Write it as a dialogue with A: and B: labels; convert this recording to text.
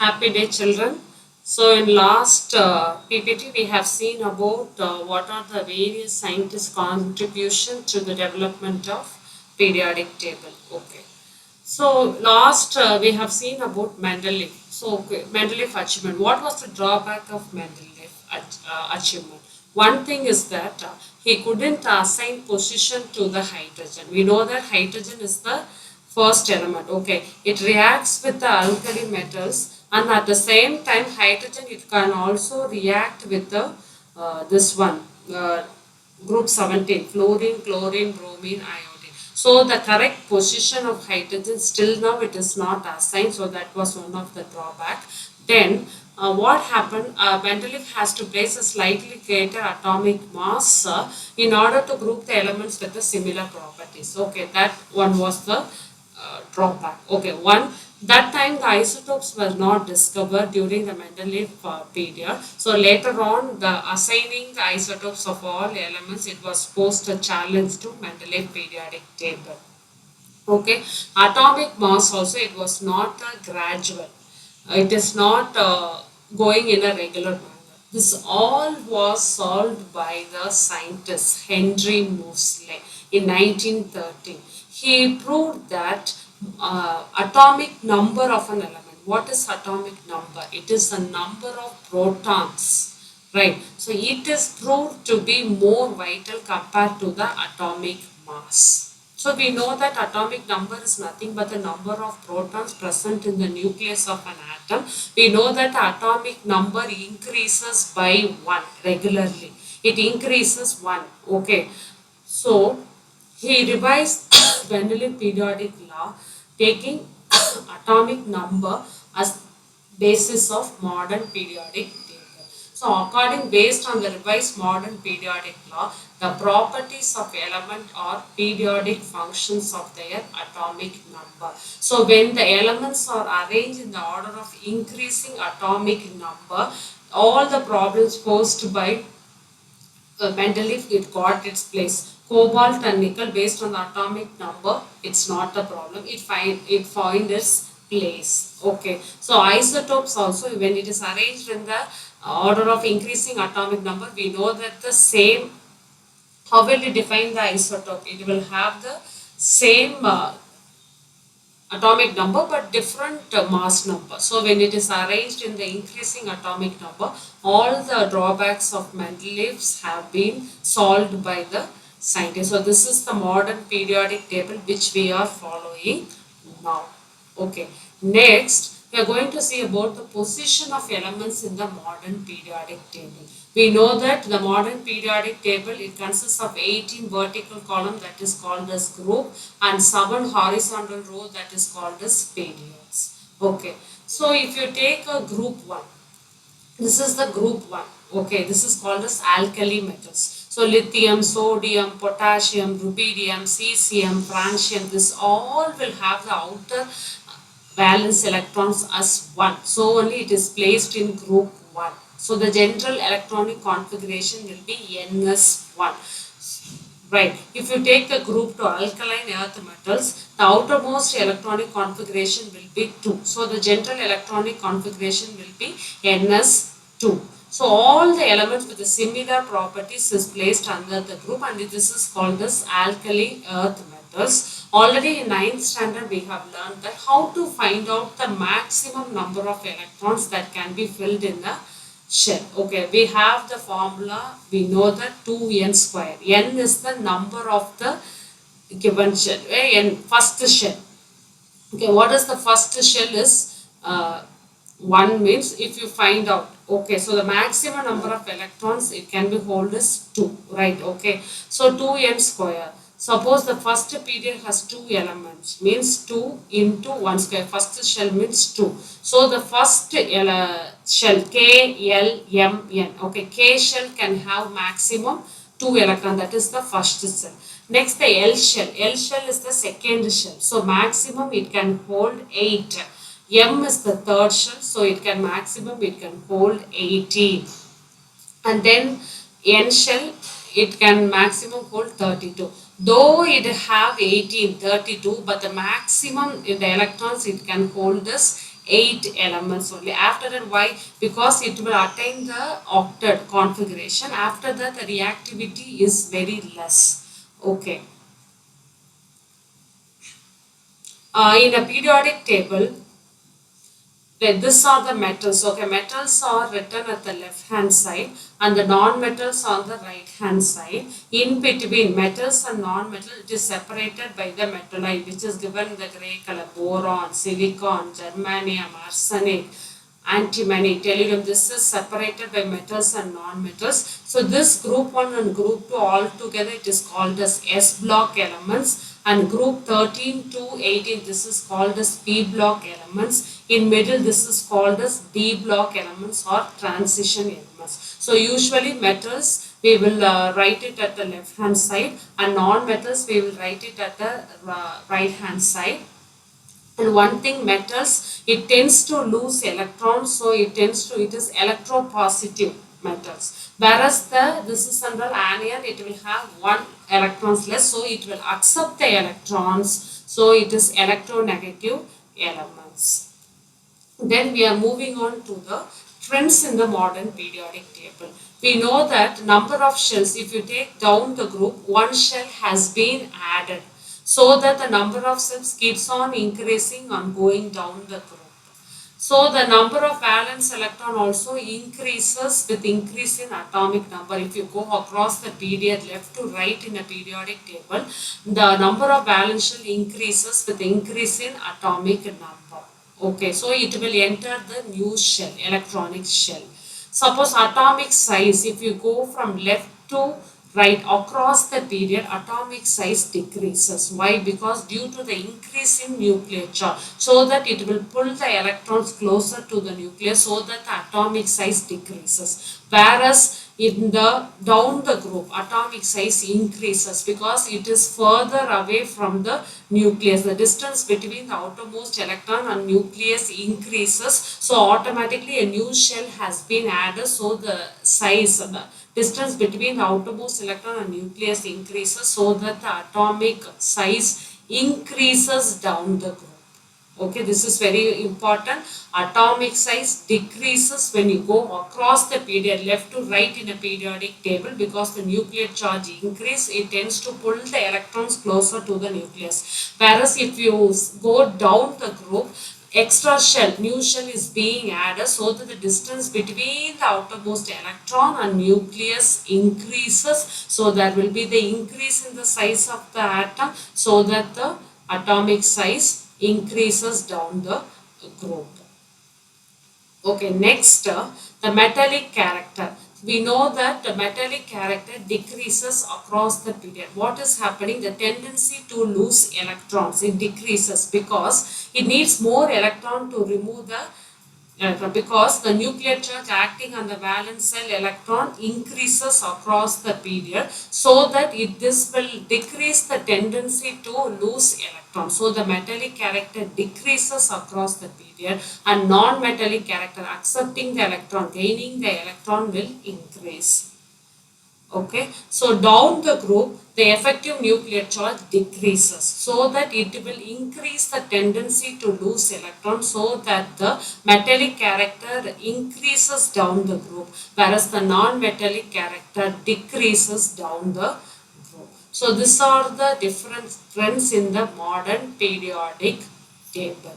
A: Happy day, children. So, in last PPT, we have seen about what are the various scientists' contribution to the development of periodic table. Okay. So, last we have seen about Mendeleev. So, okay, Mendeleev achievement. What was the drawback of Mendeleev achievement? One thing is that he couldn't assign position to the hydrogen. We know that hydrogen is the first element. Okay, it reacts with the alkali metals, and at the same time, hydrogen it can also react with the this one group 17, fluorine, chlorine, bromine, iodine. So the correct position of hydrogen still now it is not assigned. So that was one of the drawback. Then what happened? Mendeleev has to place a slightly greater atomic mass in order to group the elements with the similar properties. Okay, that one was the drawback. Okay, one, that time the isotopes were not discovered during the Mendeleev period. So later on, the assigning the isotopes of all elements, it was posed a challenge to Mendeleev periodic table. Okay, atomic mass also it was not gradual. It is not going in a regular manner. This all was solved by the scientist Henry Moseley in 1913. He proved that atomic number of an element. What is atomic number? It is the number of protons. Right. So it is proved to be more vital compared to the atomic mass. So we know that atomic number is nothing but the number of protons present in the nucleus of an atom. We know that atomic number increases by 1 regularly. It increases 1. Okay. So he revised Mendeleev periodic law taking atomic number as basis of modern periodic table. So according based on the revised modern periodic law, the properties of element are periodic functions of their atomic number. So when the elements are arranged in the order of increasing atomic number, all the problems posed by Mendeleev it got its place. Cobalt and nickel based on the atomic number, it's not a problem. It find its place. Okay. So isotopes also when it is arranged in the order of increasing atomic number, we know that the same how will it define the isotope? It will have the same atomic number but different mass number. So when it is arranged in the increasing atomic number, all the drawbacks of Mendeleev's have been solved by the scientists. So this is the modern periodic table which we are following now. Okay. Next, we are going to see about the position of elements in the modern periodic table. We know that the modern periodic table it consists of 18 vertical column that is called as group and 7 horizontal row that is called as periods. Okay. So if you take a group 1, this is the group 1. Okay, this is called as alkali metals. So lithium, sodium, potassium, rubidium, cesium, francium, this all will have the outer valence electrons as 1. So only it is placed in group 1. So the general electronic configuration will be NS1. Right. If you take the group to alkaline earth metals, the outermost electronic configuration will be 2. So the general electronic configuration will be NS2. So all the elements with the similar properties is placed under the group and this is called as alkali earth metals. Already in 9th standard we have learned that how to find out the maximum number of electrons that can be filled in a shell. Okay, we have the formula. We know that 2n square. N is the number of the given shell. N first shell. Okay, what is the first shell is 1 means if you find out. Okay, so the maximum number of electrons it can be hold is 2. Right, okay. So 2n square. Suppose the first period has 2 elements means 2 into 1 square. First shell means 2. So the first shell K, L, M, N. Okay, K shell can have maximum 2 electrons. That is the first shell. Next the L shell. L shell is the second shell. So maximum it can hold 8. M is the third shell. So it can maximum it can hold 18. And then N shell it can maximum hold 32. Though it have 18, 32, but the maximum in the electrons it can hold is 8 elements only. After that, why? Because it will attain the octet configuration. After that, the reactivity is very less. Okay. In a periodic table, these are the metals. Okay, metals are written at the left hand side and the non-metals on the right hand side. In between metals and non-metal, it is separated by the metallite, which is given the gray color: boron, silicon, germanium, arsenic, antimony, tellurium. This is separated by metals and non-metals. So this group 1 and group 2 all together, it is called as S block elements, and group 13 to 18, this is called as P block elements. In middle, this is called as D block elements or transition elements. So usually metals, we will write it at the left hand side, and non-metals, we will write it at the right hand side. And one thing, metals, it tends to lose electrons, so it is electropositive metals. Whereas this is central anion, it will have one electrons less, so it will accept the electrons, so it is electronegative elements. Then we are moving on to the trends in the modern periodic table. We know that number of shells, if you take down the group, one shell has been added, so that the number of shells keeps on increasing and going down the group. So the number of valence electron also increases with increase in atomic number. If you go across the period left to right in a periodic table, the number of valence shell increases with increase in atomic number. Okay, so it will enter the new shell, electronic shell. Suppose atomic size, if you go from left to right across the period, atomic size decreases. Why? Because due to the increase in nuclear charge, so that it will pull the electrons closer to the nucleus, so that the atomic size decreases. Whereas in the down the group, atomic size increases because it is further away from the nucleus. The distance between the outermost electron and nucleus increases, so automatically a new shell has been added, so the size, the distance between the outermost electron and nucleus increases, so that the atomic size increases down the group. Okay, this is very important. Atomic size decreases when you go across the period left to right in a periodic table, because the nuclear charge increase, it tends to pull the electrons closer to the nucleus. Whereas if you go down the group, extra shell, new shell is being added, so that the distance between the outermost electron and nucleus increases, so there will be the increase in the size of the atom, so that the atomic size increases down the group. Okay, next, the metallic character. We know that the metallic character decreases across the period. What is happening? The tendency to lose electrons, it decreases because it needs more electron to remove the because the nuclear charge acting on the valence shell electron increases across the period, so that this will decrease the tendency to lose electrons. So the metallic character decreases across the period, and non-metallic character accepting the electron, gaining the electron, will increase. Okay, so down the group, the effective nuclear charge decreases, so that it will increase the tendency to lose electrons, so that the metallic character increases down the group, whereas the non-metallic character decreases down the group. So these are the different trends in the modern periodic table.